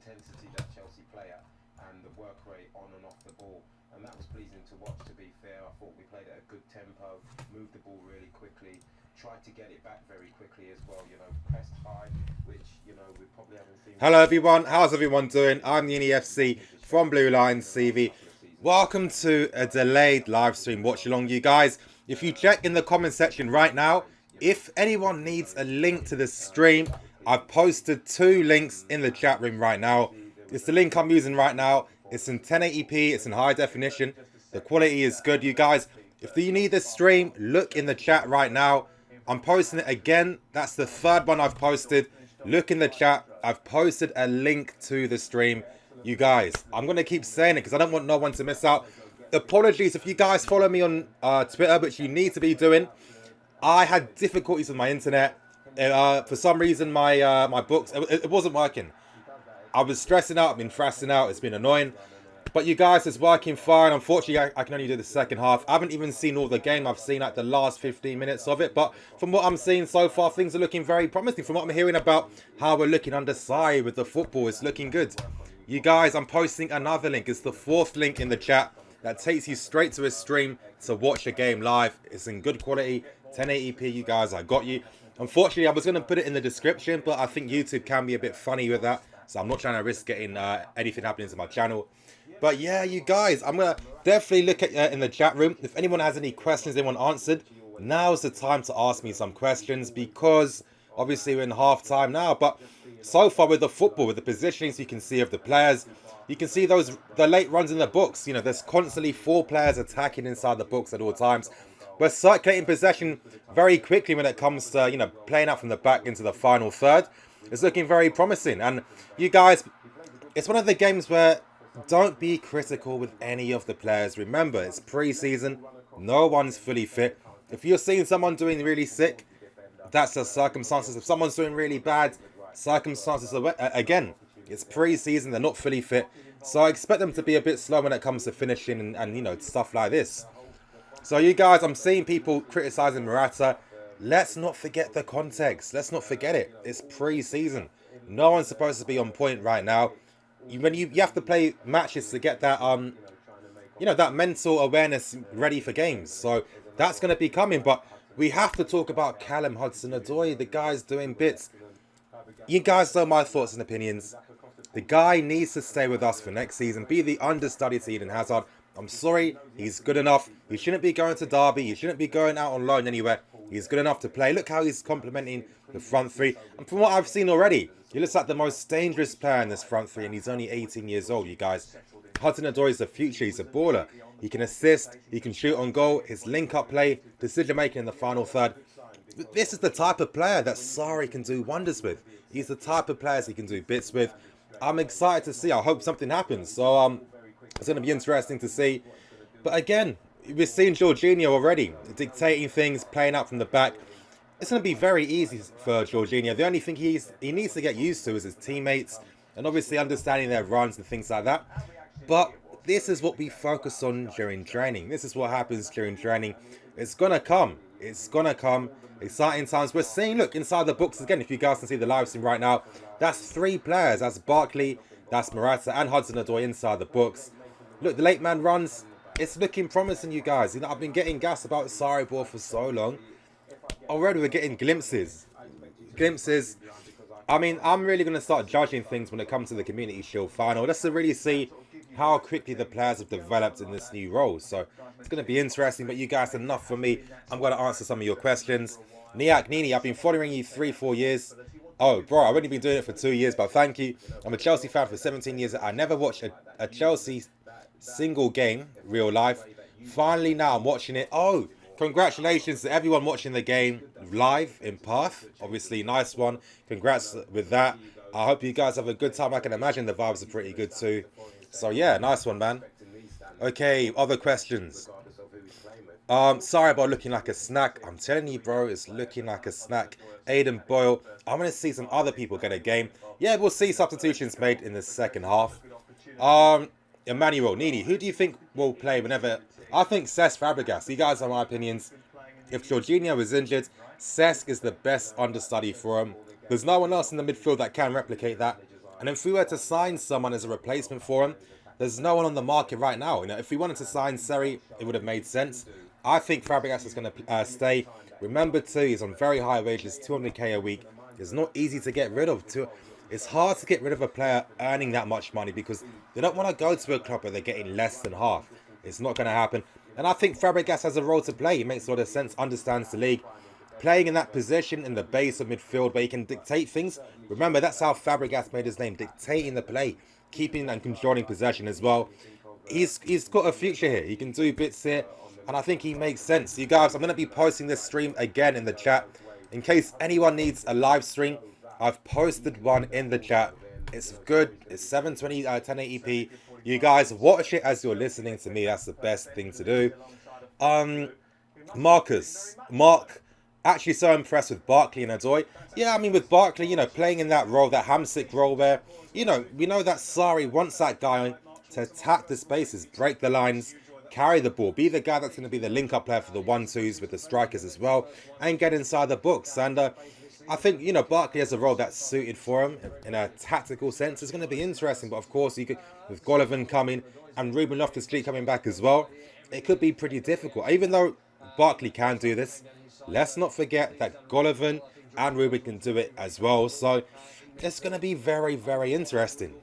intensity that Chelsea play at and the work rate on and off the ball. And that was pleasing to watch, to be fair. I thought we played at a good tempo, moved the ball really quickly, tried to get it back very quickly as well, pressed high, which, we probably haven't seen. Hello everyone, how's everyone doing? I'm the FC from Blue Lions TV. Welcome to a delayed live stream watch along, you guys. If you check in the comment section right now, if anyone needs a link to the stream, I've posted 2 links in the chat room right now. It's the link I'm using right now. It's in 1080p, it's in high definition. The quality is good, you guys. If you need the stream, look in the chat right now. I'm posting it again. That's the 3rd one I've posted. Look in the chat. I've posted a link to the stream. You guys, I'm going to keep saying it because I don't want no one to miss out. Apologies if you guys follow me on Twitter, which you need to be doing. I had difficulties with my internet. For some reason, my books, it wasn't working. I was stressing out. I've been frassing out. It's been annoying. But you guys, it's working fine. Unfortunately, I can only do the second half. I haven't even seen all the game. I've seen like the last 15 minutes of it. But from what I'm seeing so far, things are looking very promising. From what I'm hearing about how we're looking under side with the football, it's looking good. You guys, I'm posting another link. It's the 4th link in the chat that takes you straight to a stream to watch a game live. It's in good quality, 1080p, you guys. I got you. Unfortunately, I was going to put it in the description, but I think YouTube can be a bit funny with that. So I'm not trying to risk getting anything happening to my channel. But yeah, you guys, I'm going to definitely look at in the chat room. If anyone has any questions they want answered, now's the time to ask me some questions because obviously we're in half time now. But so far with the football, with the positionings you can see of the players, you can see the late runs in the books. There's constantly 4 players attacking inside the books at all times. We're circulating possession very quickly when it comes to, playing out from the back into the final third. It's looking very promising. And you guys, it's one of the games where don't be critical with any of the players. Remember, it's pre-season. No one's fully fit. If you're seeing someone doing really sick, that's the circumstances. If someone's doing really bad, circumstances are, again, it's pre-season. They're not fully fit. So I expect them to be a bit slow when it comes to finishing and stuff like this. So you guys, I'm seeing people criticizing Morata. Let's not forget the context. Let's not forget it. It's pre-season. No one's supposed to be on point right now. When you have to play matches to get that that mental awareness ready for games. So that's going to be coming. But we have to talk about Callum Hudson-Odoi. The guy's doing bits. You guys know my thoughts and opinions. The guy needs to stay with us for next season. Be the understudy to Eden Hazard. I'm sorry, he's good enough. He shouldn't be going to Derby. He shouldn't be going out on loan anywhere. He's good enough to play. Look how he's complementing the front 3. And from what I've seen already, he looks like the most dangerous player in this front 3. And he's only 18 years old, you guys. Hudson-Odoi is the future. He's a baller. He can assist. He can shoot on goal. His link-up play, decision-making in the final third. This is the type of player that Sarri can do wonders with. He's the type of players he can do bits with. I'm excited to see. I hope something happens. So, it's going to be interesting to see. But again, we're seeing Jorginho already dictating things, playing out from the back. It's going to be very easy for Jorginho. The only thing he needs to get used to is his teammates and obviously understanding their runs and things like that. But this is what we focus on during training. This is what happens during training. It's going to come. It's going to come. Exciting times. We're seeing, look, inside the books again, if you guys can see the live stream right now, that's 3 players. That's Barkley, that's Morata and Hudson-Odoi inside the books. Look, the late man runs. It's looking promising, you guys. I've been getting gas about Sarri ball for so long. Already we're getting glimpses. I mean, I'm really going to start judging things when it comes to the Community Shield final. Just to really see how quickly the players have developed in this new role. So it's going to be interesting. But you guys, enough for me. I'm going to answer some of your questions. Niak Nini, I've been following you 3-4 years. Oh, bro, I've only been doing it for 2 years, but thank you. I'm a Chelsea fan for 17 years. I never watched a Chelsea single game, real life. Finally, now I'm watching it. Oh, congratulations to everyone watching the game live in Perth. Obviously, nice one. Congrats with that. I hope you guys have a good time. I can imagine the vibes are pretty good too. So yeah, nice one, man. Okay, other questions. Sorry about looking like a snack. I'm telling you, bro, it's looking like a snack. Aiden Boyle. I want to see some other people get a game. Yeah, we'll see substitutions made in the second half. Emmanuel, Nini, who do you think will play whenever? I think Cesc Fabregas. You guys have my opinions. If Jorginho is injured, Cesc is the best understudy for him. There's no one else in the midfield that can replicate that. And if we were to sign someone as a replacement for him, there's no one on the market right now. You know, if we wanted to sign Seri, it would have made sense. I think Fabregas is going to stay. Remember too, he's on very high wages, 200k a week. It's not easy to get rid of. It's hard to get rid of a player earning that much money because they don't want to go to a club where they're getting less than half. It's not going to happen. And I think Fabregas has a role to play. He makes a lot of sense, understands the league. Playing in that position in the base of midfield where he can dictate things. Remember, that's how Fabregas made his name, dictating the play, keeping and controlling possession as well. He's got a future here. He can do bits here, and I think he makes sense. You guys, I'm going to be posting this stream again in the chat. In case anyone needs a live stream, I've posted one in the chat. It's good. It's 720 1080p. You guys watch it as you're listening to me. That's the best thing to do. Mark, actually so impressed with Barkley and Odoi. Yeah, I mean with Barkley, you know, playing in that role, that hamstick role where, you know, we know that Sarri wants that guy to attack the spaces, break the lines, carry the ball, be the guy that's going to be the link-up player for the 1-2s with the strikers as well, and get inside the books. And I think, you know, Barkley has a role that's suited for him in a tactical sense. It's going to be interesting, but of course, you could, with Golovin coming and Ruben Loftus-Cheek coming back as well, it could be pretty difficult. Even though Barkley can do this, let's not forget that Golovin and Ruben can do it as well. So it's going to be very, very interesting.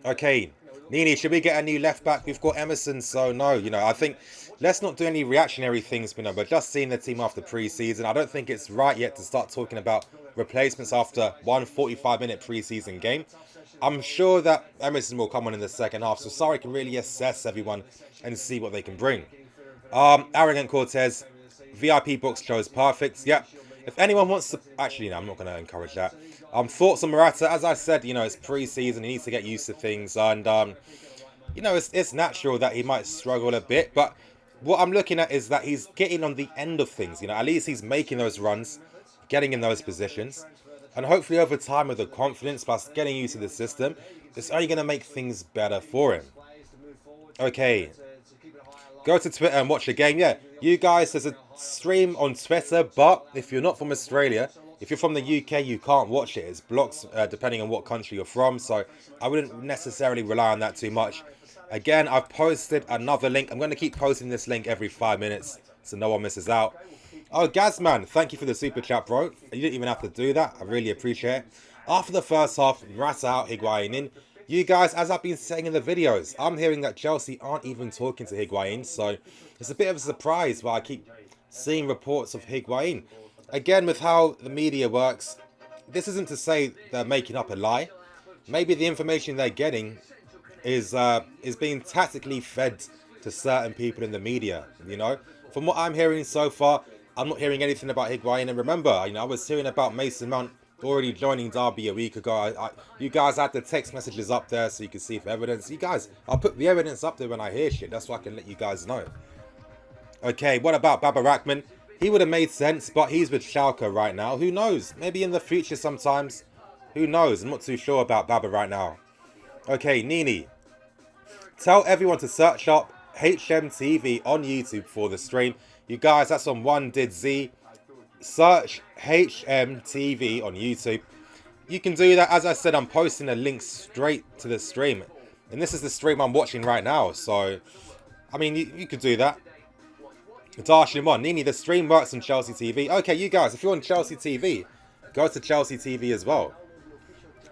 Okay, Nini, should we get a new left back? We've got Emerson, so no. You know, I think let's not do any reactionary things. You know, we're just seeing the team after pre-season. I don't think it's right yet to start talking about replacements after one 45-minute pre-season game. I'm sure that Emerson will come on in the second half, so Sarri can really assess everyone and see what they can bring. Arrogant Cortez, VIP box chose perfect. Yep. If anyone wants to, actually, no, I'm not going to encourage that. Thoughts on Morata? As I said, you know, it's pre-season. He needs to get used to things, and you know, it's natural that he might struggle a bit. But what I'm looking at is that he's getting on the end of things. You know, at least he's making those runs, getting in those positions, and hopefully over time with the confidence plus getting used to the system, it's only going to make things better for him. Okay. Go to Twitter and watch the game. Yeah, you guys, there's a stream on Twitter, but if you're not from Australia, if you're from the UK, you can't watch it. It's blocked depending on what country you're from, so I wouldn't necessarily rely on that too much. Again, I've posted another link. I'm going to keep posting this link every 5 minutes so no one misses out. Oh, Gazman, thank you for the super chat, bro. You didn't even have to do that. I really appreciate it. After the first half, Morata out, Higuain in. You guys, as I've been saying in the videos, I'm hearing that Chelsea aren't even talking to Higuain, so it's a bit of a surprise why I keep seeing reports of Higuain. Again, with how the media works, this isn't to say they're making up a lie. Maybe the information they're getting is being tactically fed to certain people in the media, you know. From what I'm hearing so far, I'm not hearing anything about Higuain. And remember, you know, I was hearing about Mason Mount already joining Derby a week ago. You guys had the text messages up there so you can see for evidence. You guys, I'll put the evidence up there when I hear shit. That's why I can let you guys know. Okay, what about Baba Rahman? He would have made sense, but he's with Schalke right now. Who knows? Maybe in the future sometimes. Who knows? I'm not too sure about Baba right now. Okay, Nini. Tell everyone to search up HMTV on YouTube for the stream. You guys, that's on 1DidZ. Search HMTV on YouTube. You can do that. As I said, I'm posting a link straight to the stream. And this is the stream I'm watching right now. So, I mean, you could do that. Darshimon, Nini, the stream works on Chelsea TV. Okay, you guys, if you're on Chelsea TV, go to Chelsea TV as well.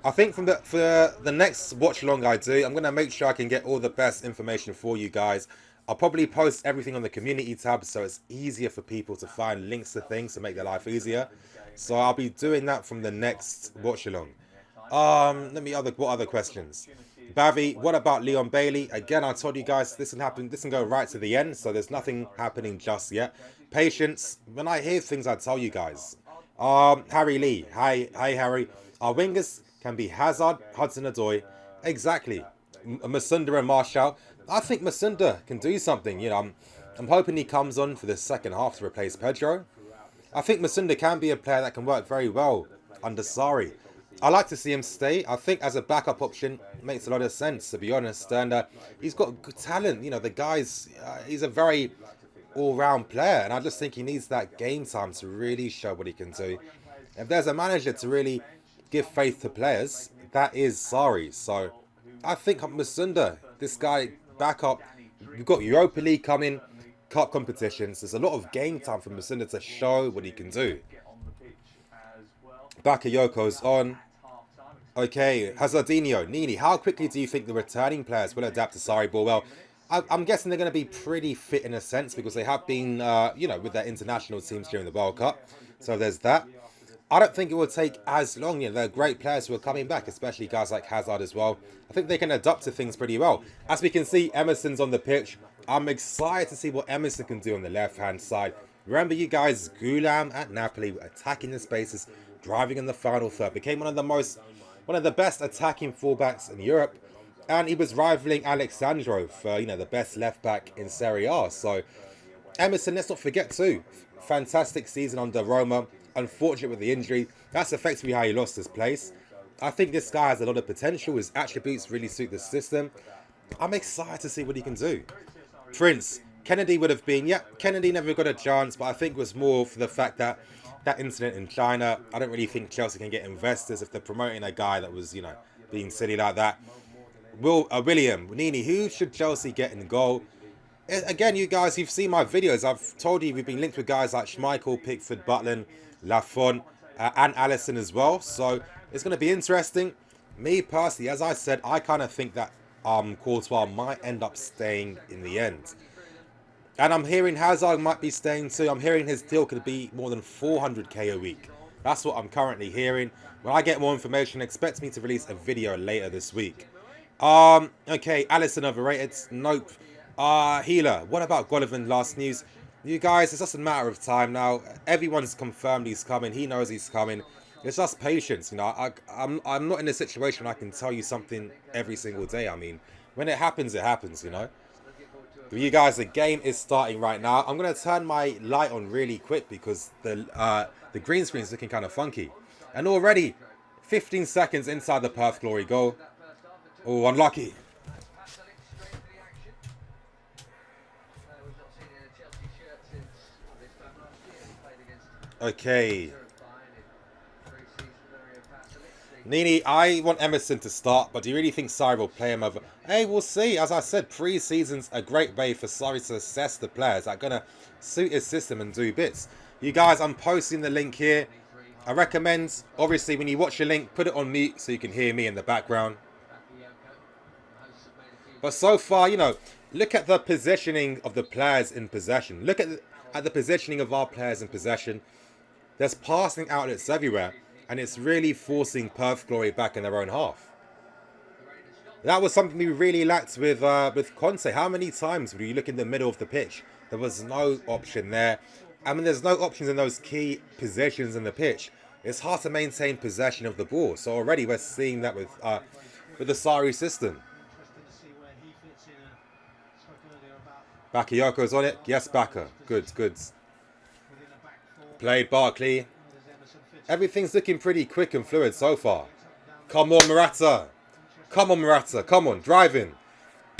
I think for the next watch along I do, I'm going to make sure I can get all the best information for you guys. I'll probably post everything on the community tab so it's easier for people to find links to things to make their life easier. So I'll be doing that from the next watch along. What other questions? Bavi, what about Leon Bailey? Again, I told you guys this can happen. This can go right to the end, so there's nothing happening just yet. Patience. When I hear things, I tell you guys. Harry Lee. Hi Harry. Our wingers can be Hazard, Hudson-Odoi. Exactly. Masunda and Martial. I think Masunda can do something. You know, I'm hoping he comes on for the second half to replace Pedro. I think Masunda can be a player that can work very well under Sarri. I like to see him stay. I think as a backup option, makes a lot of sense, to be honest. And he's got good talent. You know, the guy's, he's a very all-round player. And I just think he needs that game time to really show what he can do. If there's a manager to really give faith to players, that is Sarri. So I think Masunda, this guy back up. We've got Europa League coming, cup competitions. There's a lot of game time for Masunda to show what he can do. Bakayoko's on. Okay, Hazardinho, Nini, how quickly do you think the returning players will adapt to Sarri ball? Well, I'm guessing they're going to be pretty fit in a sense because they have been, you know, with their international teams during the World Cup. So there's that. I don't think it will take as long. You know, they're great players who are coming back, especially guys like Hazard as well. I think they can adapt to things pretty well. As we can see, Emerson's on the pitch. I'm excited to see what Emerson can do on the left-hand side. Remember, you guys, Gulam at Napoli attacking the spaces, driving in the final third, became one of the best attacking fullbacks in Europe, and he was rivaling Alexandro for, you know, the best left back in Serie A. So Emerson, let's not forget too, fantastic season under Roma. Unfortunate with the injury, that's effectively how he lost his place. I think this guy has a lot of potential. His attributes really suit the system. I'm excited to see what he can do. Prince, Kennedy would have been, yeah, Kennedy never got a chance, but I think it was more for the fact that that incident in China. I don't really think Chelsea can get investors if they're promoting a guy that was, you know, being silly like that. William, Nini, who should Chelsea get in goal? Again, you guys, you've seen my videos. I've told you we've been linked with guys like Schmeichel, Pickford, Butland, Lafont, and Alisson as well. So it's going to be interesting. Me personally, as I said, I kind of think that Courtois might end up staying in the end. And I'm hearing Hazard might be staying too. I'm hearing his deal could be more than 400k a week. That's what I'm currently hearing. When I get more information, expect me to release a video later this week. Okay, Alisson overrated. Nope. Healer, what about Golovin? Last news. You guys, it's just a matter of time now. Everyone's confirmed he's coming. He knows he's coming. It's just patience, you know. I'm not in a situation where I can tell you something every single day. I mean, when it happens, you know. But you guys, the game is starting right now. I'm gonna turn my light on really quick because the green screen is looking kind of funky. And already, 15 seconds inside the Perth Glory goal. Oh, unlucky. Okay. Nini, I want Emerson to start, but do you really think Sarri will play him over? Hey, we'll see. As I said, pre-season's a great way for Sarri to assess the players that are going to suit his system and do bits. You guys, I'm posting the link here. I recommend, obviously, when you watch the link, put it on mute so you can hear me in the background. But so far, you know, look at the positioning of the players in possession. Look at the positioning of our players in possession. There's passing outlets everywhere, and it's really forcing Perth Glory back in their own half. That was something we really lacked with Conte. How many times would you look in the middle of the pitch? There was no option there. I mean, there's no options in those key positions in the pitch. It's hard to maintain possession of the ball. So already we're seeing that with the Sarri system. Bakayoko's on it. Yes, Baka. Good, good. Played Barkley. Everything's looking pretty quick and fluid so far. Come on, Morata. Come on, Morata. Come on, driving.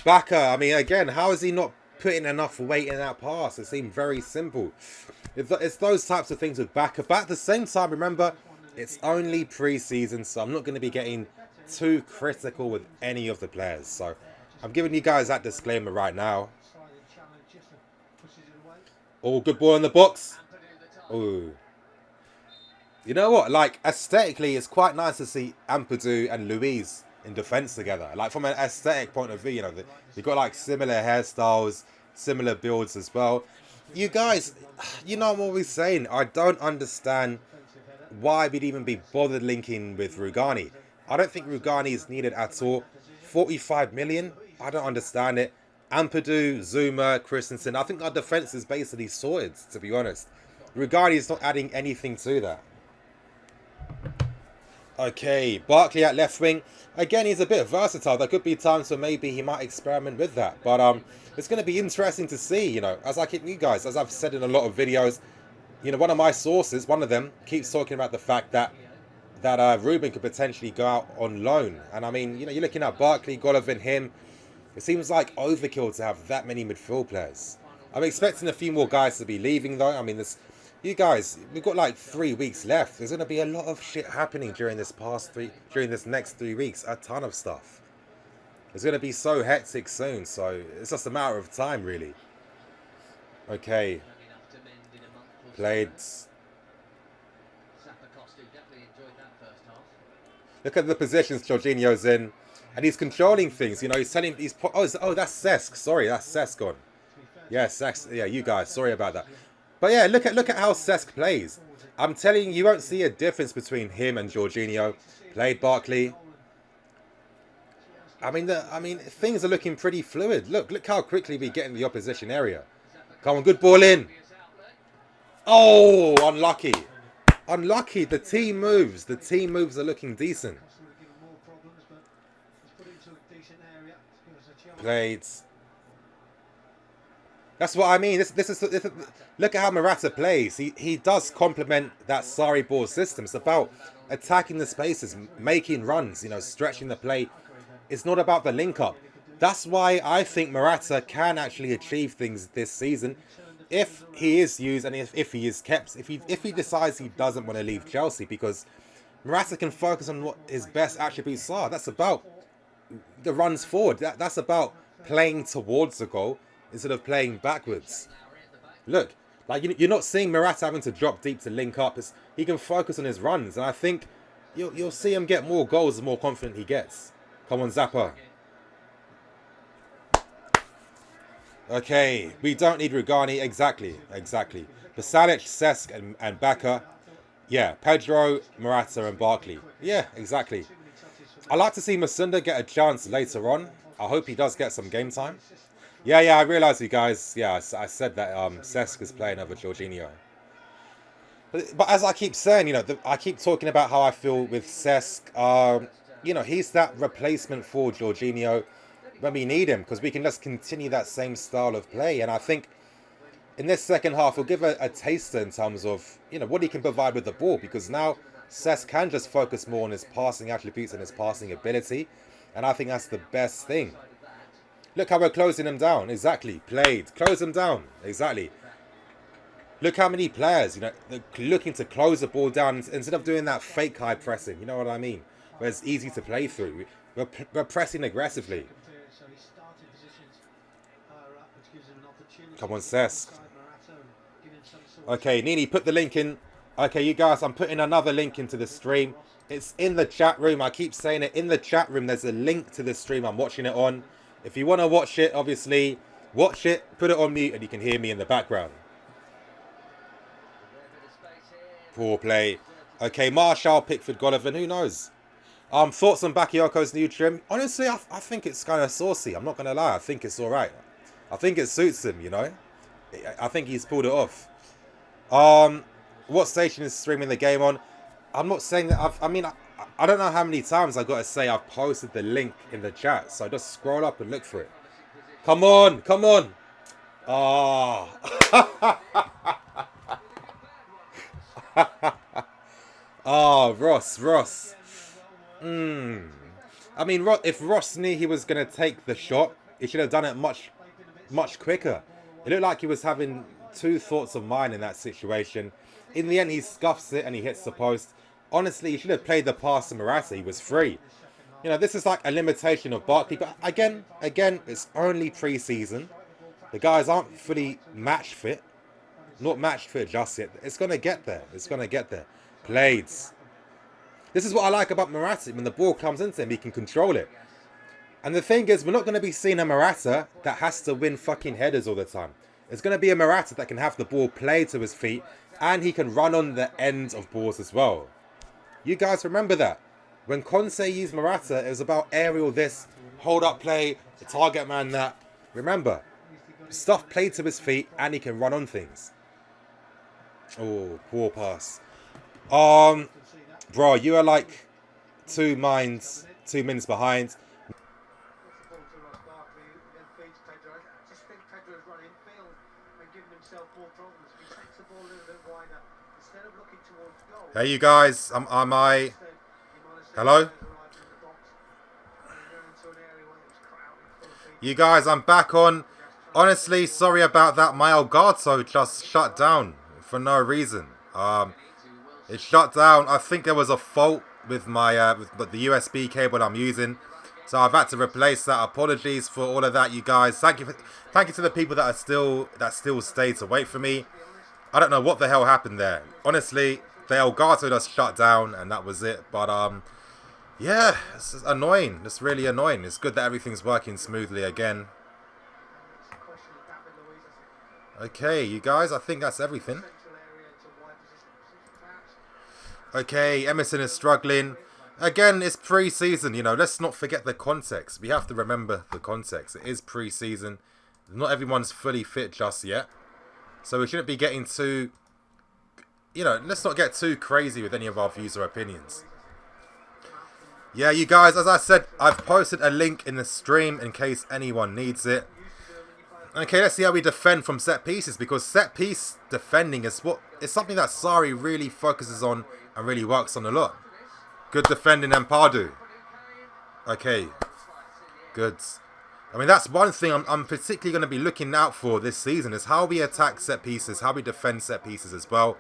Baka, I mean, again, how is he not putting enough weight in that pass? It seemed very simple. It's those types of things with Baka. But at the same time, remember, it's only pre-season, so I'm not going to be getting too critical with any of the players. So I'm giving you guys that disclaimer right now. Oh, good ball in the box. Ooh. You know what? Like, aesthetically, it's quite nice to see Ampadu and Luiz in defence together. Like, from an aesthetic point of view, you know, they've got, like, similar hairstyles, similar builds as well. You guys, you know what I'm always saying. I don't understand why we'd even be bothered linking with Rugani. I don't think Rugani is needed at all. 45 million? I don't understand it. Ampadu, Zuma, Christensen. I think our defence is basically sorted, to be honest. Rugani is not adding anything to that. Okay, Barkley at left wing. Again, he's a bit versatile. There could be times where maybe he might experiment with that. But it's going to be interesting to see, you know, as I keep you guys, as I've said in a lot of videos, you know, one of my sources, one of them, keeps talking about the fact that Ruben could potentially go out on loan. And I mean, you know, you're looking at Barkley, Golovin, him. It seems like overkill to have that many midfield players. I'm expecting a few more guys to be leaving, though. I mean, You guys, we've got like 3 weeks left. There's gonna be a lot of shit happening during this next 3 weeks. A ton of stuff. It's gonna be so hectic soon. So it's just a matter of time, really. Okay. Played. Look at the positions Jorginho's in, and he's controlling things. You know, he's telling. Oh, that's Cesc. Sorry, that's Cesc gone. Yeah, Cesc. Yeah, you guys. Sorry about that. But yeah, look at how Cesc plays. I'm telling you, you won't see a difference between him and Jorginho. Played Barkley. I mean, things are looking pretty fluid. Look how quickly we get in the opposition area. Come on, good ball in. Oh, unlucky. Unlucky. The team moves. The team moves are looking decent. Played. That's what I mean. This is look at how Morata plays. He does complement that Sarri ball system. It's about attacking the spaces, making runs, you know, stretching the play. It's not about the link up. That's why I think Morata can actually achieve things this season if he is used and if he is kept. If he decides he doesn't want to leave Chelsea, because Morata can focus on what his best attributes are. That's about the runs forward. That's about playing towards the goal instead of playing backwards. Look, like you're not seeing Morata having to drop deep to link up. He can focus on his runs, and I think you'll see him get more goals the more confident he gets. Come on, Zappa. Okay, we don't need Rugani. Exactly. Pasalic, Cesc, and Baka. Yeah, Pedro, Morata, and Barkley. Yeah, exactly. I like to see Masunda get a chance later on. I hope he does get some game time. Yeah, I realise, you guys. Yeah, I said that Cesc is playing over Jorginho. But as I keep saying, you know, I keep talking about how I feel with Cesc. You know, he's that replacement for Jorginho when we need him, because we can just continue that same style of play. And I think in this second half, we'll give a taster in terms of, you know, what he can provide with the ball, because now Cesc can just focus more on his passing attributes and his passing ability. And I think that's the best thing. Look how we're closing him down. Exactly. Played. Close him down. Exactly. Look how many players, you know, looking to close the ball down instead of doing that fake high pressing. You know what I mean? Where it's easy to play through. We're pressing aggressively. Come on, Cesc. Okay, Nini, put the link in. Okay, you guys, I'm putting another link into the stream. It's in the chat room. I keep saying it. In the chat room, there's a link to the stream. I'm watching it on. If you want to watch it, obviously, watch it. Put it on mute and you can hear me in the background. Poor play. Okay, Marshall, Pickford, Golovin. Who knows? Thoughts on Bakayoko's new trim? Honestly, I think it's kind of saucy. I'm not going to lie. I think it's all right. I think it suits him, you know. I think he's pulled it off. What station is streaming the game on? I'm not saying that. I don't know how many times I've got to say I've posted the link in the chat. So just scroll up and look for it. Come on. Oh. Oh, Ross. I mean, if Ross knew he was going to take the shot, he should have done it much quicker. It looked like he was having two thoughts of mind in that situation. In the end, he scuffs it and he hits the post. Honestly, he should have played the pass to Morata. He was free. You know, this is like a limitation of Barkley. But again, it's only pre-season. The guys aren't fully match fit. Not match fit just yet. It's going to get there. Played. This is what I like about Morata. When the ball comes into him, he can control it. And the thing is, we're not going to be seeing a Morata that has to win fucking headers all the time. It's going to be a Morata that can have the ball played to his feet and he can run on the ends of balls as well. You guys remember that? When Conte used Morata, it was about aerial this, hold up play, the target man that. Remember, stuff played to his feet and he can run on things. Oh, poor pass. Bro, you are like 2 minutes behind. Hey, you guys, am I? Hello? You guys, I'm back on. Honestly, sorry about that. My Elgato just shut down for no reason. It shut down. I think there was a fault with my with the USB cable I'm using, so I've had to replace that. Apologies for all of that, you guys. Thank you to the people that still stayed to wait for me. I don't know what the hell happened there. Honestly, the Elgato just shut down and that was it. But yeah, it's annoying. It's really annoying. It's good that everything's working smoothly again. Okay, you guys, I think that's everything. Okay, Emerson is struggling. Again, it's pre-season, you know, let's not forget the context. We have to remember the context. It is pre-season. Not everyone's fully fit just yet. So we shouldn't be getting too, you know, let's not get too crazy with any of our views or opinions. Yeah, you guys, as I said, I've posted a link in the stream in case anyone needs it. Okay, let's see how we defend from set pieces, because set piece defending is something that Sarri really focuses on and really works on a lot. Good defending and Pardew. Okay, good. I mean, that's one thing I'm particularly going to be looking out for this season, is how we attack set pieces, how we defend set pieces as well.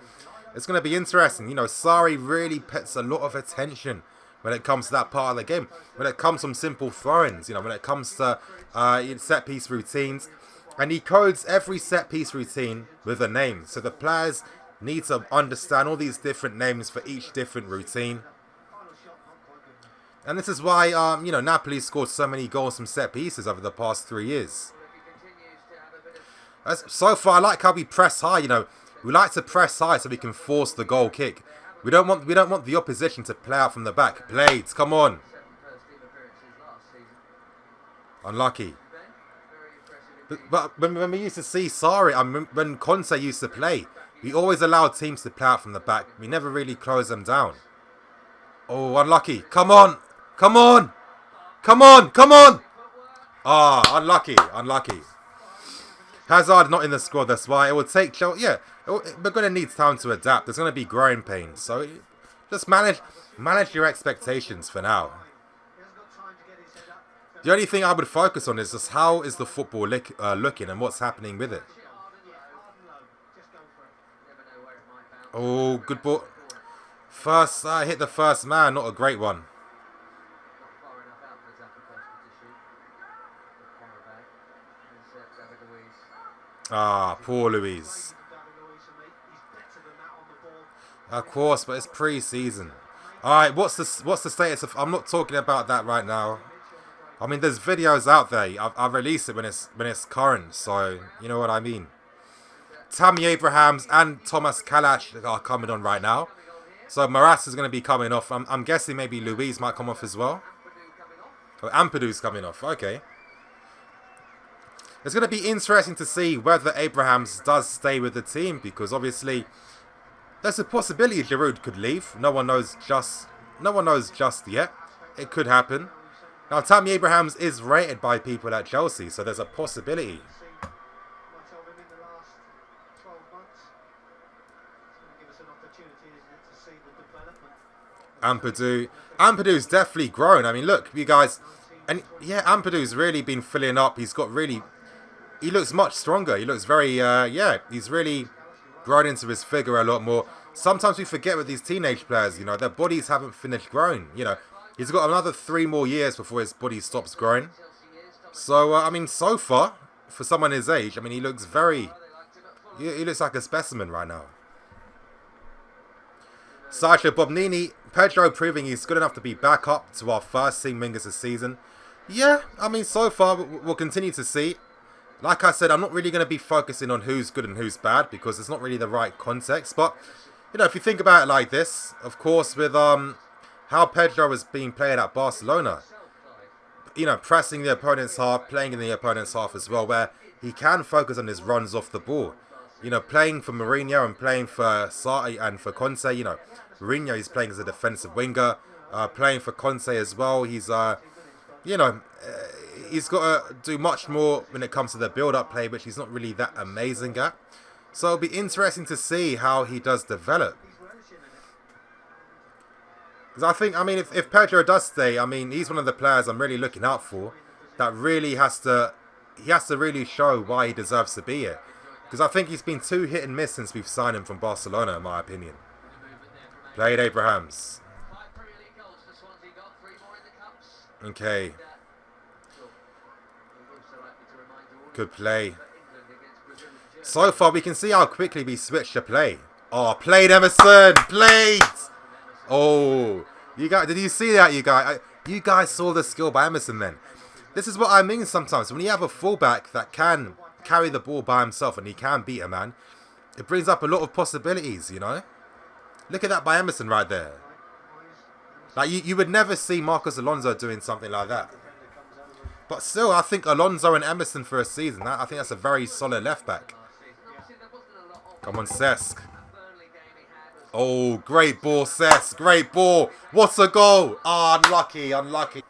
It's going to be interesting. You know, Sarri really puts a lot of attention when it comes to that part of the game. When it comes from simple throw-ins, you know, when it comes to set piece routines. And he codes every set piece routine with a name. So the players need to understand all these different names for each different routine. And this is why, you know, Napoli scored so many goals from set pieces over the past 3 years. So far, I like how we press high. You know, we like to press high so we can force the goal kick. We don't want the opposition to play out from the back. Blades, come on. Unlucky. But when we used to see Sarri, when Conte used to play, we always allowed teams to play out from the back. We never really closed them down. Oh, unlucky. Come on. Come on. Come on. Come on. Ah, unlucky. Unlucky. Hazard not in the squad. That's why it will take... Yeah, we're going to need time to adapt. There's going to be growing pains. So just manage your expectations for now. The only thing I would focus on is just how is the football looking and what's happening with it. Oh, good ball. First, I hit the first man, not a great one. Ah, poor Luis. Of course, but it's pre-season. Alright, what's the status of... I'm not talking about that right now. I mean, there's videos out there. I'll release it when it's current, so you know what I mean. Tammy Abrahams and Thomas Kalash are coming on right now. So Maras is going to be coming off. I'm guessing maybe Louise might come off as well. Oh, Ampadu's coming off. Okay. It's going to be interesting to see whether Abrahams does stay with the team, because obviously there's a possibility Giroud could leave. No one knows just yet. It could happen. Now, Tammy Abrahams is rated by people at Chelsea, so there's a possibility. Ampadu's definitely grown. I mean, look, you guys, and yeah, Ampadu's really been filling up. He looks much stronger. He looks very, yeah, he's really grown into his figure a lot more. Sometimes we forget with these teenage players, you know, their bodies haven't finished growing, you know. He's got another 3 more years before his body stops growing. So, I mean, so far, for someone his age, I mean, he looks he looks like a specimen right now. Sergio Bobnini, Pedro proving he's good enough to be back up to our first team wingers this season. Yeah, I mean, so far, we'll continue to see. Like I said, I'm not really going to be focusing on who's good and who's bad, because it's not really the right context. But, you know, if you think about it like this, of course, with how Pedro was being played at Barcelona, you know, pressing the opponent's half, playing in the opponent's half as well, where he can focus on his runs off the ball. You know, playing for Mourinho and playing for Sarri and for Conte, you know, Mourinho, he's playing as a defensive winger, playing for Conte as well. He's, you know, he's got to do much more when it comes to the build-up play, which he's not really that amazing at. So it'll be interesting to see how he does develop. Because I think, I mean, if Pedro does stay, I mean, he's one of the players I'm really looking out for. That really he has to really show why he deserves to be here. Because I think he's been too hit and miss since we've signed him from Barcelona, in my opinion. Played Abrahams. Okay. Good play. So far, we can see how quickly we switched to play. Oh, played Emerson! Played! Oh. You guys, did you see that, you guys? You guys saw the skill by Emerson then. This is what I mean sometimes. When you have a fullback that can carry the ball by himself and he can beat a man, it brings up a lot of possibilities, you know? Look at that by Emerson right there. Like, you would never see Marcos Alonso doing something like that. But still, I think Alonso and Emerson for a season, I think that's a very solid left back. Come on, Cesc. Oh, great ball, Cesc. Great ball. What a goal. Ah, unlucky, unlucky.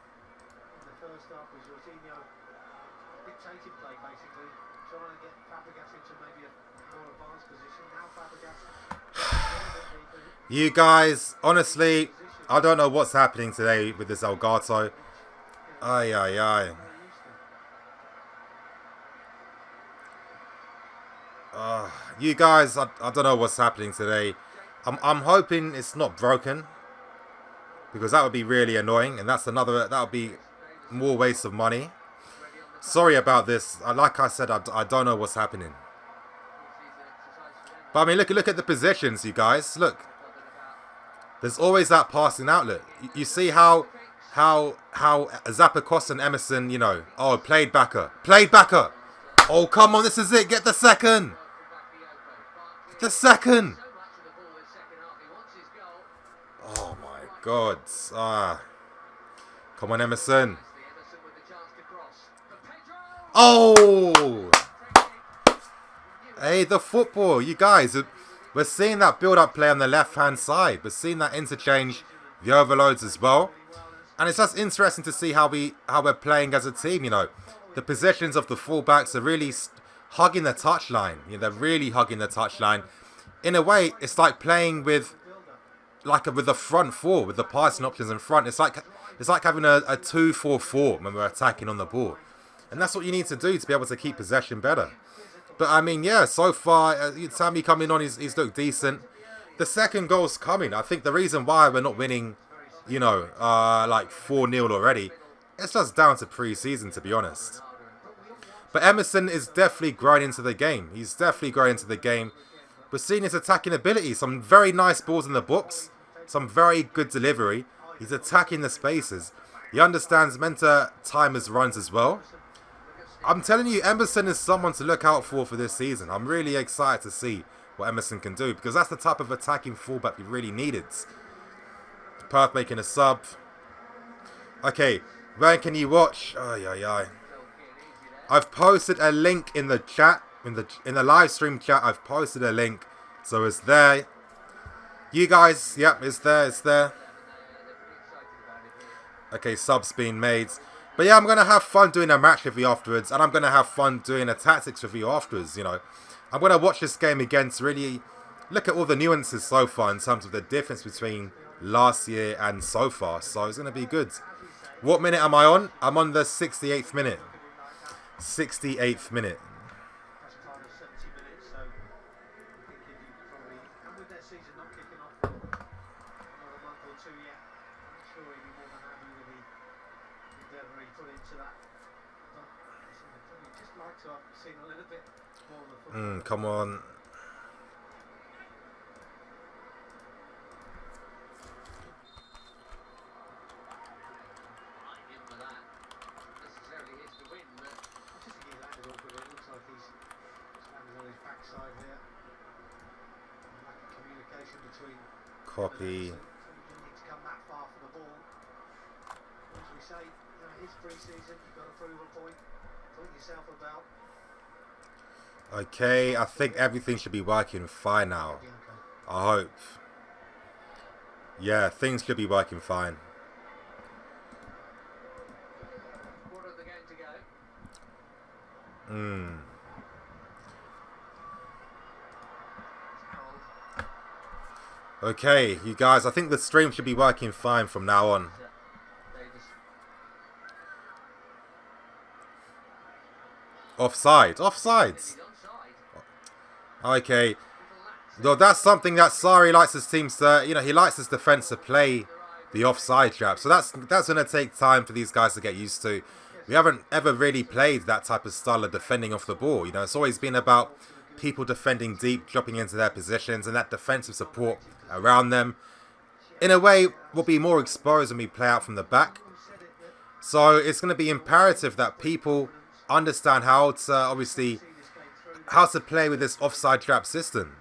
You guys, honestly, I don't know what's happening today with this Elgato. Ay, ay, ay. You guys, I don't know what's happening today. I'm hoping it's not broken, because that would be really annoying, and that would be more waste of money. Sorry about this. Like I said, I don't know what's happening. But I mean, look at the positions, you guys. Look, there's always that passing outlet. You see how Zappacosta and Emerson, you know, oh, played backer. Oh, come on, this is it. Get the second. The second. Oh my God. Come on, Emerson. Oh! Hey, the football. You guys, we're seeing that build-up play on the left-hand side. We're seeing that interchange, the overloads as well. And it's just interesting to see how we're playing as a team, you know. The positions of the fullbacks are really hugging the touchline. You know, they're really hugging the touchline. In a way, it's like playing with the front four, with the passing options in front. It's like having a 2-4-4 when we're attacking on the ball. And that's what you need to do to be able to keep possession better. But I mean, yeah, so far, Sammy coming on, he's looked decent. The second goal's coming. I think the reason why we're not winning, you know, like 4-0 already, it's just down to pre-season, to be honest. But Emerson is definitely growing into the game. He's definitely growing into the game. We're seeing his attacking ability. Some very nice balls in the box. Some very good delivery. He's attacking the spaces. He understands when to time his runs as well. I'm telling you, Emerson is someone to look out for this season. I'm really excited to see what Emerson can do, because that's the type of attacking fullback we really needed. Perth making a sub. Okay, where can you watch? Ay, ay, ay. I've posted a link in the chat, in the live stream chat. I've posted a link, so it's there. You guys, yep, it's there. Okay, subs being made. But yeah, I'm going to have fun doing a match review afterwards, and I'm going to have fun doing a tactics review afterwards, you know. I'm going to watch this game again to really look at all the nuances so far in terms of the difference between last year and so far. So it's going to be good. What minute am I on? I'm on the 68th minute. 68th minute. Come on. Copy. Okay, I think everything should be working fine now. I hope. Yeah, things should be working fine. Okay, you guys, I think the stream should be working fine from now on. Offside. Offsides. Okay. Though that's something that Sarri likes his teams to, he likes his defense to play the offside trap. So that's going to take time for these guys to get used to. We haven't ever really played that type of style of defending off the ball. It's always been about people defending deep, dropping into their positions, and that defensive support around them, in a way, will be more exposed when we play out from the back. So it's going to be imperative that people understand how to play with this offside trap system.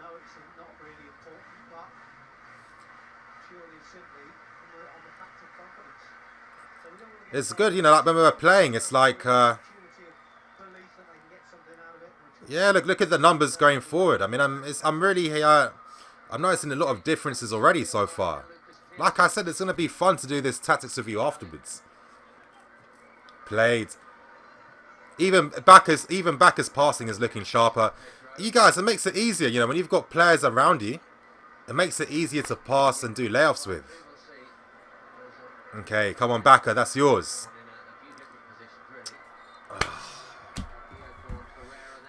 It's good, like when we were playing, it's like, yeah, look at the numbers going forward. I mean, I'm noticing a lot of differences already so far. Like I said, it's going to be fun to do this tactics review afterwards. Played. Even Backer's passing is looking sharper. You guys, it makes it easier, when you've got players around you, it makes it easier to pass and do layoffs with. Okay, come on, Backer, that's yours.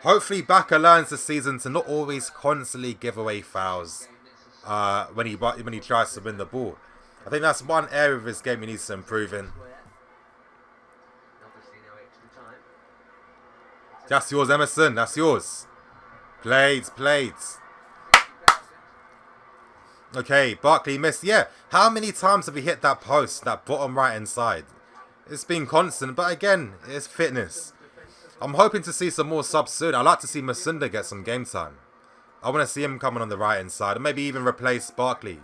Hopefully Backer learns this season to not always constantly give away fouls when he tries to win the ball. I think that's one area of his game he needs to improve in. That's yours, Emerson, that's yours. Played. Okay, Barkley missed. Yeah, how many times have we hit that post, that bottom right hand side? It's been constant, but again, it's fitness. I'm hoping to see some more subs soon. I'd like to see Masunda get some game time. I want to see him coming on the right hand side, and maybe even replace Barkley,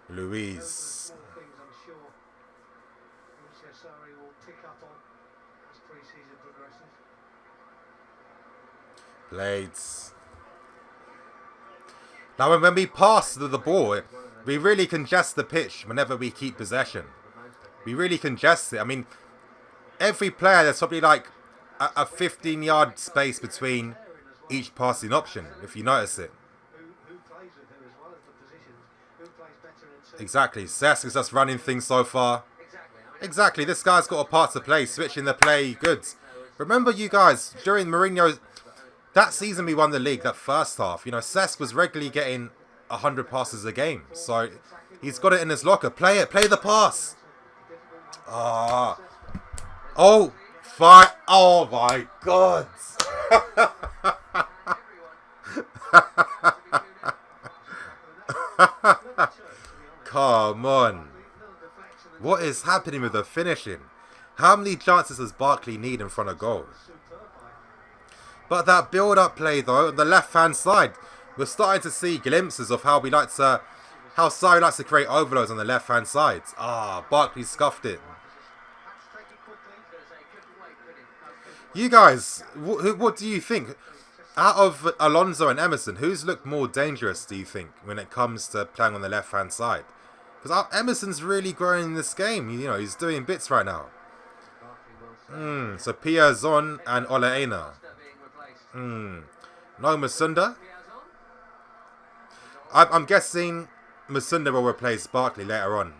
Louise. Blades. Now, when we pass the ball, we really congest the pitch whenever we keep possession. We really congest it. I mean, every player, there's probably like a 15-yard space between each passing option, if you notice it. Exactly. Cesc is just running things so far. Exactly. This guy's got a part to play, switching the play goods. Remember, you guys, during Mourinho's... That season we won the league, that first half, Cesc was regularly getting 100 passes a game. So he's got it in his locker. Play it. Play the pass. Oh, fine. Oh, my God. Come on. What is happening with the finishing? How many chances does Barkley need in front of goal? But that build-up play, though, on the left-hand side, we're starting to see glimpses of how Sarri likes to create overloads on the left-hand side. Barkley scuffed it. You guys, what do you think? Out of Alonso and Emerson, who's looked more dangerous, do you think, when it comes to playing on the left-hand side? Because Emerson's really growing in this game. He's doing bits right now. So Piazon and Oleaina. No Masunda. I'm guessing Masunda will replace Barkley later on.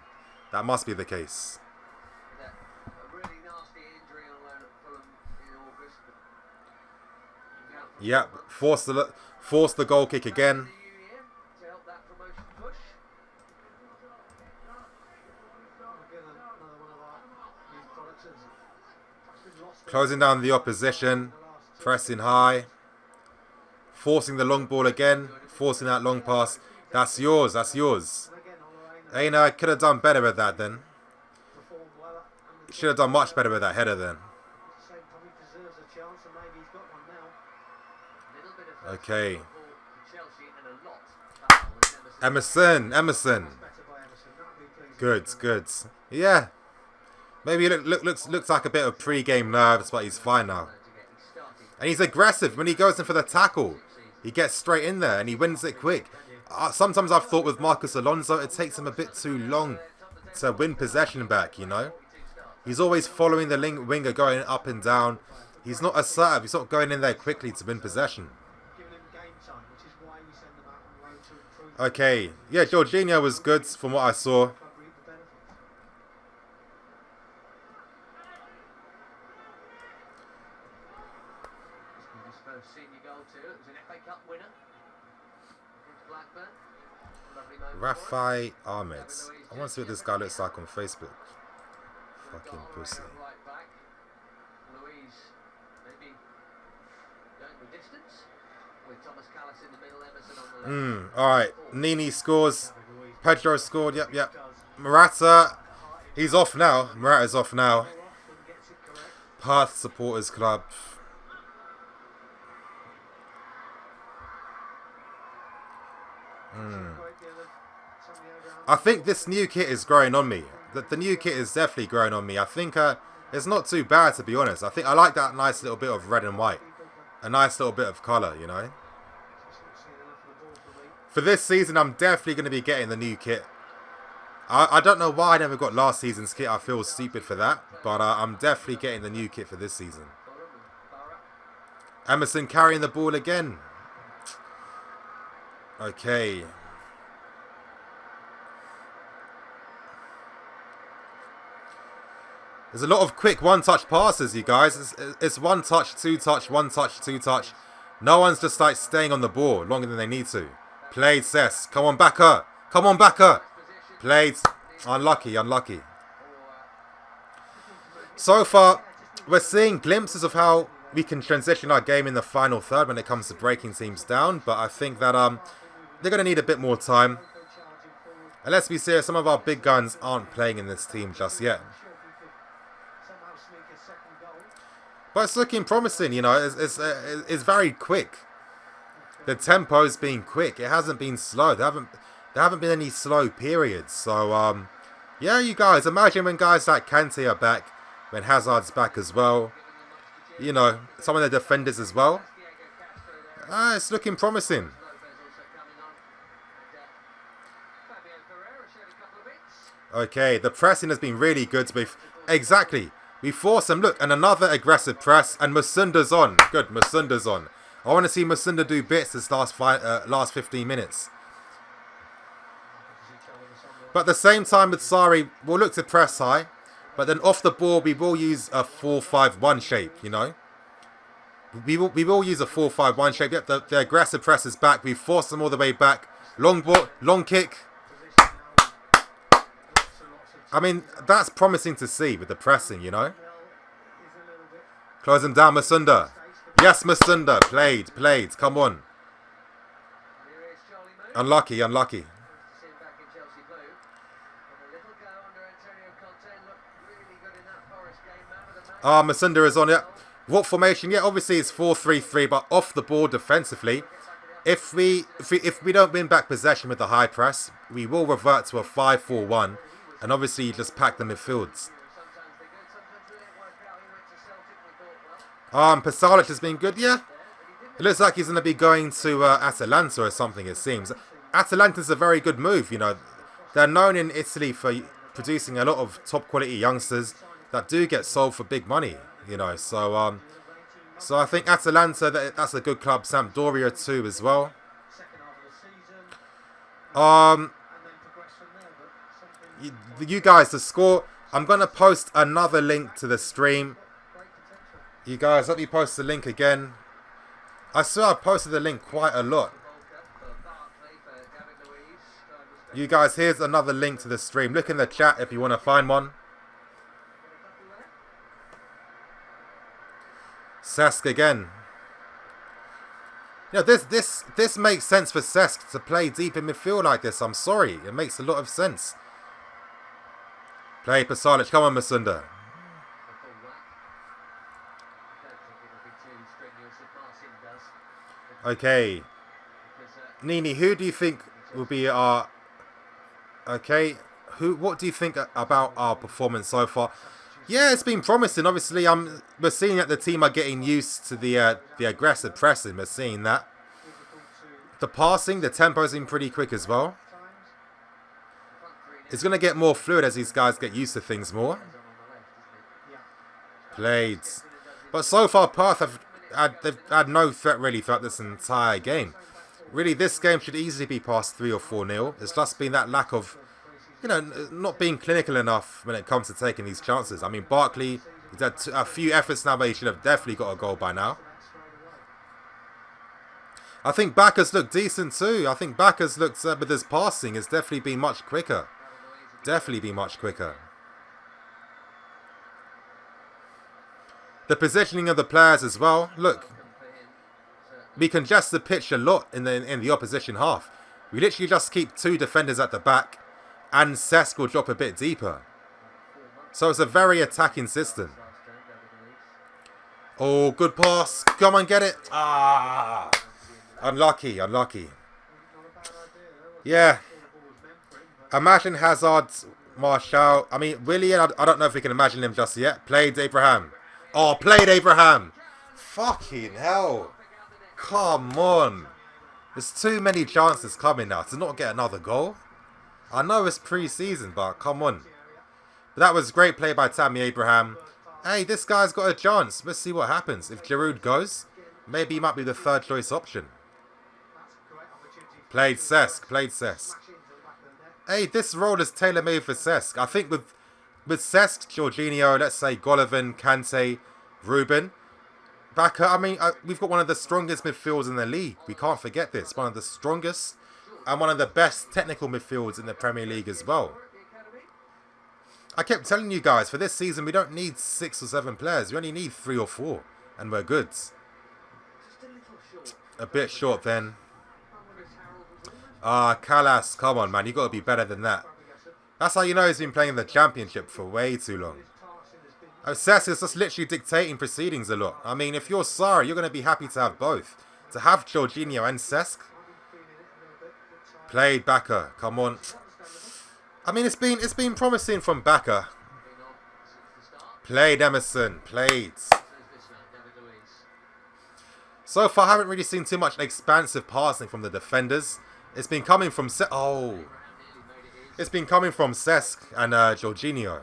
That must be the case. Yep, force the goal kick again. Closing down the opposition, pressing high, forcing the long ball again, forcing that long pass. That's yours, that's yours. I could have done better with that then. Should have done much better with that header then. Okay. Emerson. Good. Yeah. Maybe it looks like a bit of pre-game nerves, but he's fine now. And he's aggressive when he goes in for the tackle. He gets straight in there and he wins it quick. Sometimes I've thought with Marcos Alonso, it takes him a bit too long to win possession back, He's always following the winger going up and down. He's not assertive. He's not going in there quickly to win possession. Okay. Yeah, Jorginho was good from what I saw. Rafai Ahmed. I want to see what this guy looks like on Facebook. Fucking pussy. Alright. Nini scores. Pedro scored. Yep. Morata. He's off now. Morata's off now. Perth Supporters Club. I think this new kit is growing on me. The new kit is definitely growing on me. I think it's not too bad, to be honest. I think I like that nice little bit of red and white. A nice little bit of colour, you know. For this season, I'm definitely going to be getting the new kit. I don't know why I never got last season's kit. I feel stupid for that. But I'm definitely getting the new kit for this season. Emerson carrying the ball again. Okay. There's a lot of quick one-touch passes, you guys. It's one touch, two touch, one touch, two touch. No one's just like staying on the ball longer than they need to. Played Cess. Come on, backer. Come on, backer. Played. Unlucky. So far, we're seeing glimpses of how we can transition our game in the final third when it comes to breaking teams down. But I think that they're going to need a bit more time. And let's be serious, some of our big guns aren't playing in this team just yet. But it's looking promising, you know. It's very quick. The tempo's been quick. It hasn't been slow. There haven't been any slow periods. So yeah, you guys, imagine when guys like Kante are back, when Hazard's back as well. You know, some of the defenders as well. It's looking promising. Okay, the pressing has been really good. Exactly. We force them. Look, and another aggressive press. And Masunda's on. Good, Masunda's on. I want to see Masunda do bits this last 15 minutes. But at the same time with Sarri, we'll look to press high. But then off the ball, we will use a 4-5-1 shape, you know. We will use a 4-5-1 shape. Yep, the aggressive press is back. We force them all the way back. Long ball, long kick. I mean, that's promising to see with the pressing, you know. Close him down, Masunda. Yes, Masunda. Played. Come on. Unlucky. Masunda is on it. What formation? Yeah, obviously it's 4-3-3, but off the ball defensively. If we don't win back possession with the high press, we will revert to a 5-4-1. And obviously, just pack the midfields. Pasalic has been good, yeah. It looks like he's going to be going to Atalanta or something, it seems. Atalanta's a very good move, you know. They're known in Italy for producing a lot of top-quality youngsters that do get sold for big money, you know. So I think Atalanta, that's a good club. Sampdoria too, as well. You guys, the score, I'm going to post another link to the stream. You guys, let me post the link again. I swear I've posted the link quite a lot. You guys, here's another link to the stream. Look in the chat if you want to find one. Cesc again. You know, this makes sense for Cesc to play deep in midfield like this. I'm sorry. It makes a lot of sense. Play Pasalic. Come on, Masunda. Okay. Nini, who do you think will be our... Okay. What do you think about our performance so far? Yeah, it's been promising. Obviously, we're seeing that the team are getting used to the aggressive pressing. We're seeing that. The passing, the tempo's been pretty quick as well. It's going to get more fluid as these guys get used to things more. Played. But so far, Perth they've had no threat really throughout this entire game. Really, this game should easily be past 3 or 4-0. It's just been that lack of, you know, not being clinical enough when it comes to taking these chances. I mean, Barkley, he's had a few efforts now, but he should have definitely got a goal by now. I think Backer's looked decent too. I think Backer's looked, with his passing, has definitely been much quicker. Definitely been much quicker. The positioning of the players as well. Look, we congest the pitch a lot in the opposition half. We literally just keep 2 defenders at the back, and Cesc will drop a bit deeper. So it's a very attacking system. Oh, good pass. Come on, get it. Ah. Unlucky, unlucky. Yeah. Imagine Hazard, Martial. I mean, Willian, I don't know if we can imagine him just yet. Played Abraham. Oh, played Abraham. Fucking hell. Come on. There's too many chances coming now to not get another goal. I know it's pre-season, but come on. But that was great play by Tammy Abraham. Hey, this guy's got a chance. Let's see what happens. If Giroud goes, maybe he might be the 3rd choice option. Played Cesc. Played Cesc. Hey, this role is tailor-made for Cesc. I think with Cesc, Jorginho, let's say Golovin, Kante, Ruben, Bacca, I mean, we've got one of the strongest midfields in the league. We can't forget this. One of the strongest and one of the best technical midfields in the Premier League as well. I kept telling you guys, for this season, we don't need 6 or 7 players. We only need 3 or 4, and we're good. A bit short then. Callas, come on, man. You've got to be better than that. That's how you know he's been playing in the Championship for way too long. Cesc is just literally dictating proceedings a lot. I mean, if you're sorry, you're going to be happy to have both. To have Jorginho and Cesc. Played Bacca. Come on. I mean, it's been promising from Bacca. Played Emerson. Played. So far, I haven't really seen too much expansive passing from the defenders. It's been coming from It's been coming from Cesc and Jorginho.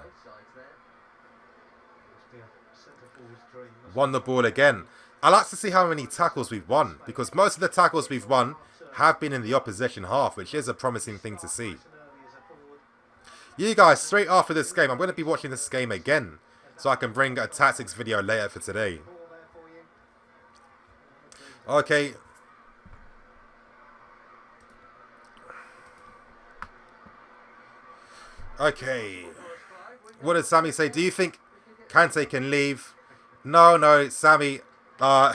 Won the ball again. I like to see how many tackles we've won, because most of the tackles we've won have been in the opposition half, which is a promising thing to see. You guys, straight after this game, I'm going to be watching this game again, so I can bring a tactics video later for today. Okay. Okay. What did Sammy say? Do you think Kante can leave? No, Sammy. Nah,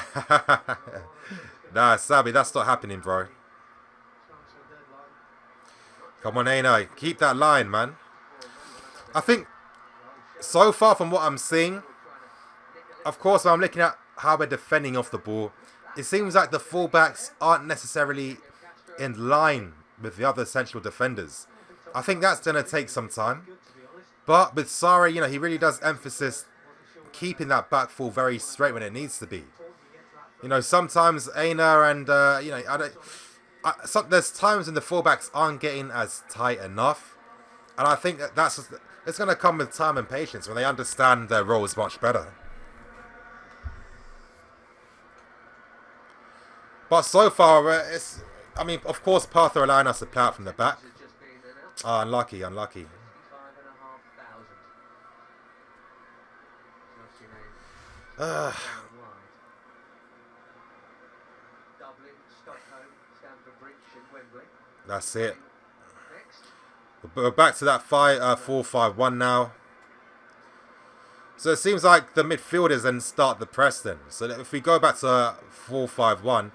Sammy, that's not happening, bro. Come on, Aino. Keep that line, man. I think, so far from what I'm seeing, of course, when I'm looking at how we're defending off the ball, it seems like the fullbacks aren't necessarily in line with the other central defenders. I think that's going to take some time. But with Sarri, you know, he really does emphasize keeping that back four very straight when it needs to be. You know, sometimes Aina and, you know, there's times when the fullbacks aren't getting as tight enough. And I think it's going to come with time and patience when they understand their roles much better. But so far, I mean, of course, Perth are allowing us to play out from the back. Unlucky. That's it. We're back to that 4-5-1 now. So it seems like the midfielders then start the press then. So if we go back to 4-5-1,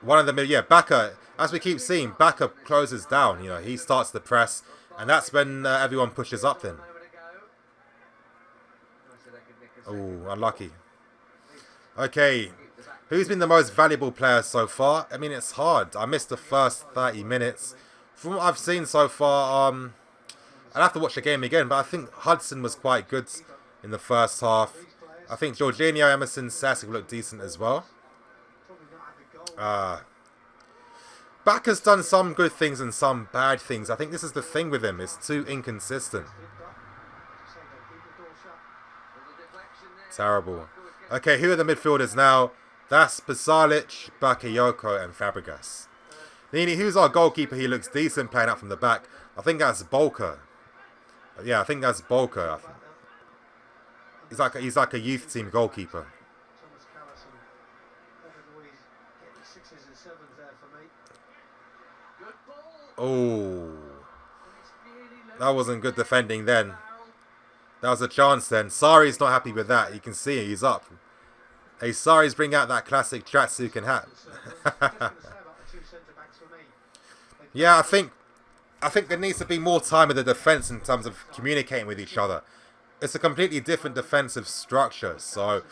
one of them, yeah, Bacca, as we keep seeing, Bacca closes down. You know, he starts the press, and that's when everyone pushes up then. Oh, unlucky. Okay, who's been the most valuable player so far? I mean, it's hard. I missed the first 30 minutes. From what I've seen so far, I'd have to watch the game again, but I think Hudson was quite good in the first half. I think Jorginho, Emerson, Cesc looked decent as well. Bacca's done some good things and some bad things. I think this is the thing with him. It's too inconsistent. Terrible. Okay, who are the midfielders now? That's Basalic, Bakayoko and Fabregas. Nini, who's our goalkeeper? He looks decent playing out from the back. I think that's Bolka. Yeah, I think that's Bolka. He's like a youth team goalkeeper. Oh, that wasn't good defending then. That was a chance then. Sari's not happy with that. You can see it. He's up. Hey, Sari's bring out that classic tracksuit and hat. Yeah, I think there needs to be more time with the defence in terms of communicating with each other. It's a completely different defensive structure, so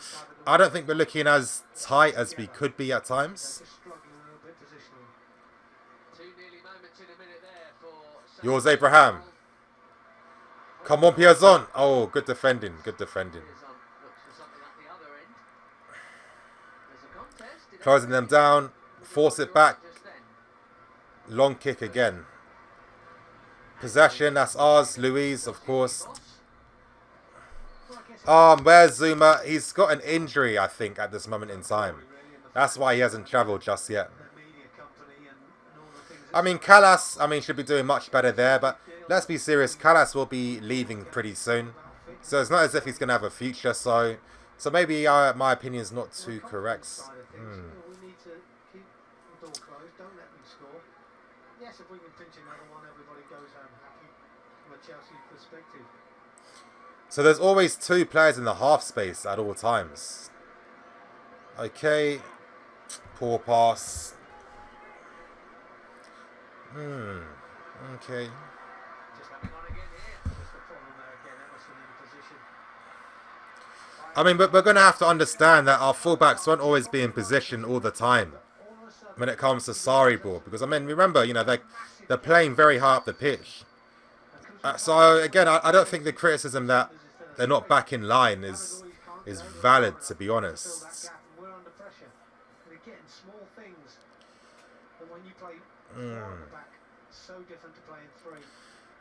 I don't think we're looking as tight as we could be at times. Yours, Abraham. Come on, Piazon. Oh, good defending. Good defending. Closing them down. Force it back. Long kick again. Possession, that's ours. Louise, of course. Where's Zuma? He's got an injury, I think, at this moment in time. That's why he hasn't travelled just yet. I mean, Callas, should be doing much better there, but let's be serious. Callas will be leaving pretty soon. So it's not as if he's going to have a future, so maybe my opinion is not too correct. Yes, if we can pinch another one, everybody goes home happy from a Chelsea perspective. So there's always two players in the half space at all times. Okay. Poor pass. Okay. I mean, but we're going to have to understand that our fullbacks won't always be in position all the time when it comes to Sari ball, because I mean, remember, you know, they're playing very high up the pitch. So again, I don't think the criticism that they're not back in line is valid, to be honest.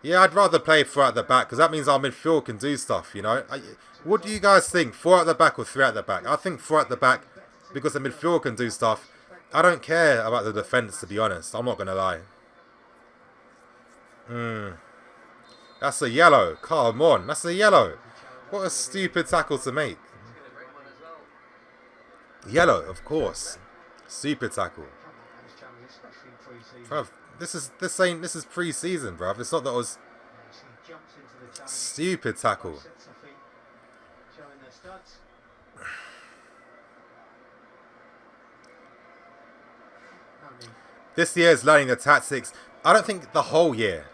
Yeah, I'd rather play 4 at the back, because that means our midfield can do stuff, you know. What do you guys think? 4 at the back or 3 at the back? I think 4 at the back because the midfield can do stuff. I don't care about the defence, to be honest. I'm not going to lie. That's a yellow. Come on. That's a yellow. What a stupid tackle to make. Yellow, of course. Stupid tackle. Bruv, this is pre-season, bruv. It's not that it was stupid tackle. This year is learning the tactics. I don't think the whole year.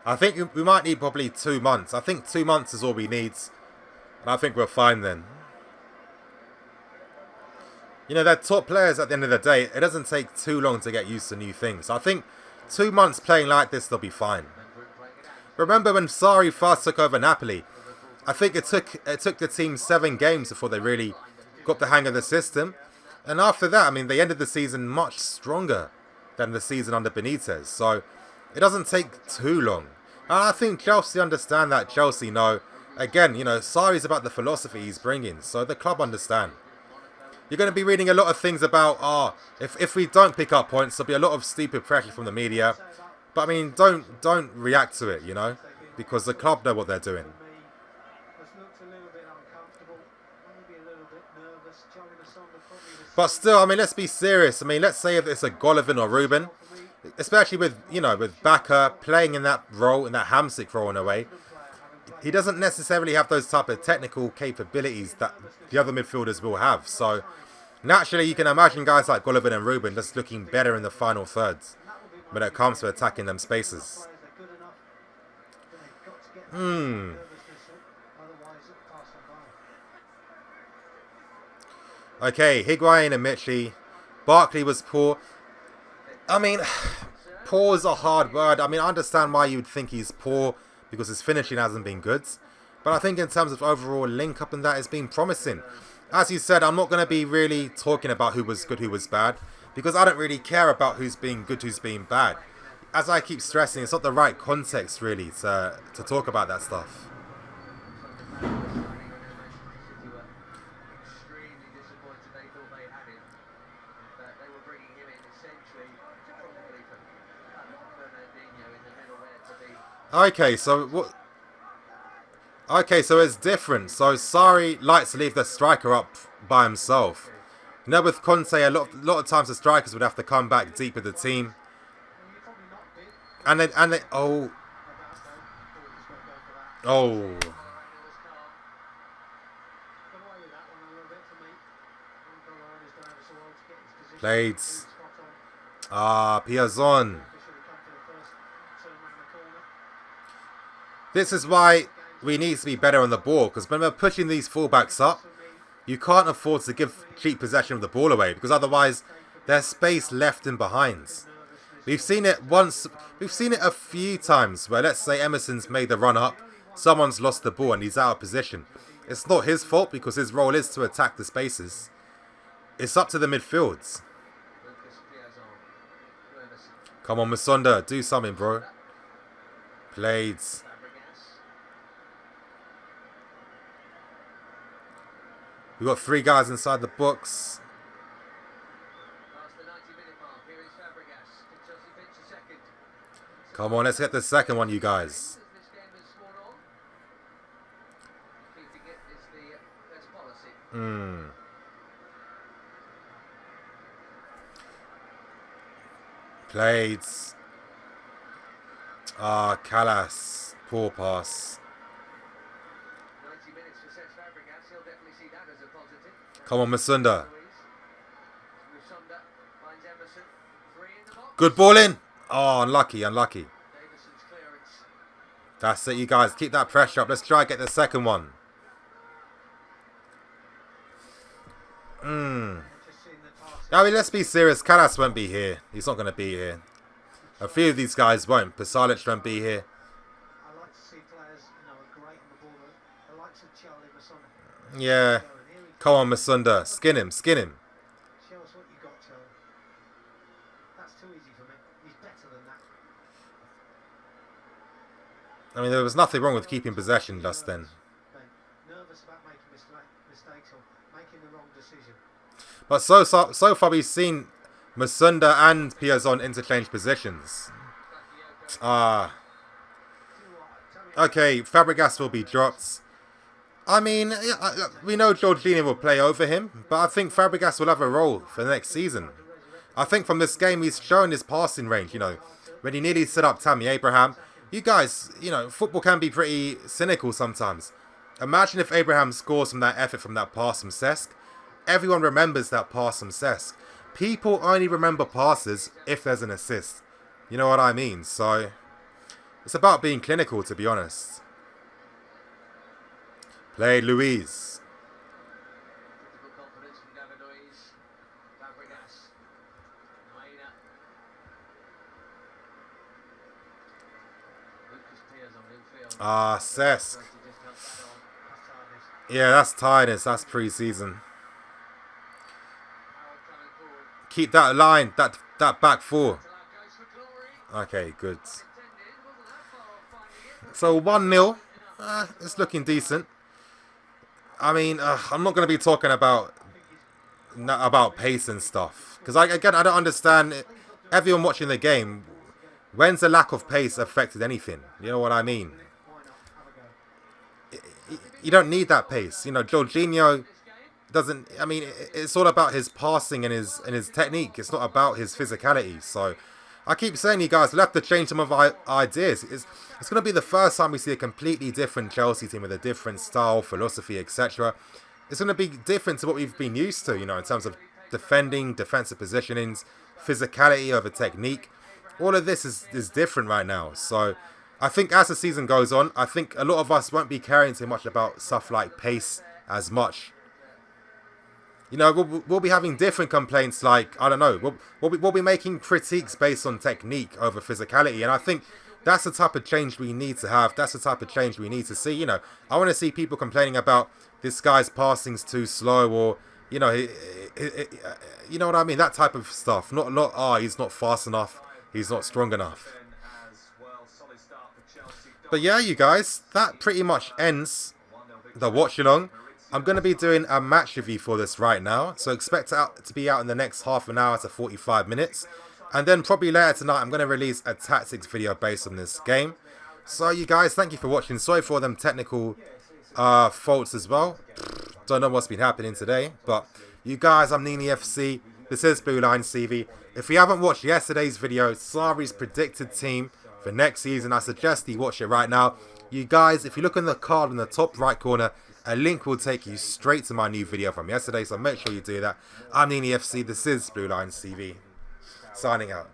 I think we might need probably 2 months. I think 2 months is all we need. And I think we're fine then. You know, they're top players at the end of the day. It doesn't take too long to get used to new things. I think 2 months playing like this, they'll be fine. Remember when Sarri first took over Napoli? I think it took the team 7 games before they really got the hang of the system. And after that, I mean, they ended the season much stronger than the season under Benitez. So it doesn't take too long. And I think Chelsea understand that. Chelsea know. Again, you know, Sarri's about the philosophy he's bringing. So the club understand. You're going to be reading a lot of things about, if we don't pick up points, there'll be a lot of stupid pressure from the media. But I mean, don't react to it, you know, because the club know what they're doing. But still, I mean, let's be serious. I mean, let's say if it's a Golovin or Ruben, especially with, you know, with Baka playing in that role, in that hamstick role in a way, he doesn't necessarily have those type of technical capabilities that the other midfielders will have. So naturally, you can imagine guys like Golovin and Ruben just looking better in the final thirds when it comes to attacking them spaces. Okay, Higuain and Mitchie. Barkley was poor. I mean, poor is a hard word. I mean, I understand why you would think he's poor because his finishing hasn't been good. But I think in terms of overall link-up and that, it's been promising. As you said, I'm not going to be really talking about who was good, who was bad, because I don't really care about who's being good, who's being bad. As I keep stressing, it's not the right context, really, to talk about that stuff. Okay, so what? Okay, so it's different. So Sarri likes to leave the striker up by himself. You know, with Conte, a lot of times the strikers would have to come back deep with the team. And they, oh. Oh. Blades. Ah, Piazon. This is why we need to be better on the ball, because when we're pushing these fullbacks up, you can't afford to give cheap possession of the ball away, because otherwise there's space left and behind. We've seen it once, we've seen it a few times where, let's say, Emerson's made the run up, someone's lost the ball and he's out of position. It's not his fault because his role is to attack the spaces. It's up to the midfields. Come on, Musonda, do something, bro. Blades. We've got 3 guys inside the box. Come on, let's get the second one, you guys. Blades. Ah, Callas. Poor pass. Come on, Musonda. Good ball in. Oh, unlucky, unlucky. That's it, you guys. Keep that pressure up. Let's try and get the second one. I mean, let's be serious. Callas won't be here. He's not going to be here. A few of these guys won't. Pasalic won't be here. Yeah. Come on, Musonda. Skin him, skin him. Show us what you got, Charlie. That's too easy for me. He's better than that. I mean, there was nothing wrong with keeping possession just then. Nervous about making mistakes or making the wrong decision. But so far we've seen Musonda and Piazon interchange positions. Okay, Fabregas will be dropped. I mean, we know Jorginho will play over him, but I think Fabregas will have a role for the next season. I think from this game he's shown his passing range, you know, when he nearly set up Tammy Abraham. You guys, you know, football can be pretty cynical sometimes. Imagine if Abraham scores from that effort from that pass from Cesc. Everyone remembers that pass from Cesc. People only remember passes if there's an assist. You know what I mean? So, it's about being clinical, to be honest. Play Luis. Ah, Cesc. Yeah, that's tiredness. That's pre-season. Keep that line, that back four. Okay, good. So 1-0. It's looking decent. I mean, I'm not going to be talking about pace and stuff, because I don't understand it. Everyone watching the game, when's the lack of pace affected anything? You know what I mean? You don't need that pace. You know, Jorginho doesn't. I mean, it's all about his passing and his technique. It's not about his physicality. So, I keep saying, you guys, we'll have to change some of our ideas. It's going to be the first time we see a completely different Chelsea team with a different style, philosophy, etc. It's going to be different to what we've been used to, you know, in terms of defending, defensive positionings, physicality over technique. All of this is different right now. So, I think as the season goes on, I think a lot of us won't be caring too much about stuff like pace as much. You know, we'll be having different complaints like, I don't know, we'll be making critiques based on technique over physicality. And I think that's the type of change we need to have. That's the type of change we need to see. You know, I want to see people complaining about this guy's passing's too slow, or, you know, you know what I mean? That type of stuff. Not, he's not fast enough. He's not strong enough. But yeah, you guys, that pretty much ends the watch along. I'm going to be doing a match review for this right now, so expect it to be out in the next half an hour to 45 minutes. And then probably later tonight, I'm going to release a tactics video based on this game. So you guys, thank you for watching. Sorry for them technical faults as well. Don't know what's been happening today. But you guys, I'm Nini FC. This is Blue Line CV. If you haven't watched yesterday's video, Sarri's predicted team for next season. I suggest you watch it right now. You guys, if you look on the card in the top right corner, a link will take you straight to my new video from yesterday, so make sure you do that. I'm the NEFC, this is Blue Lines TV, signing out.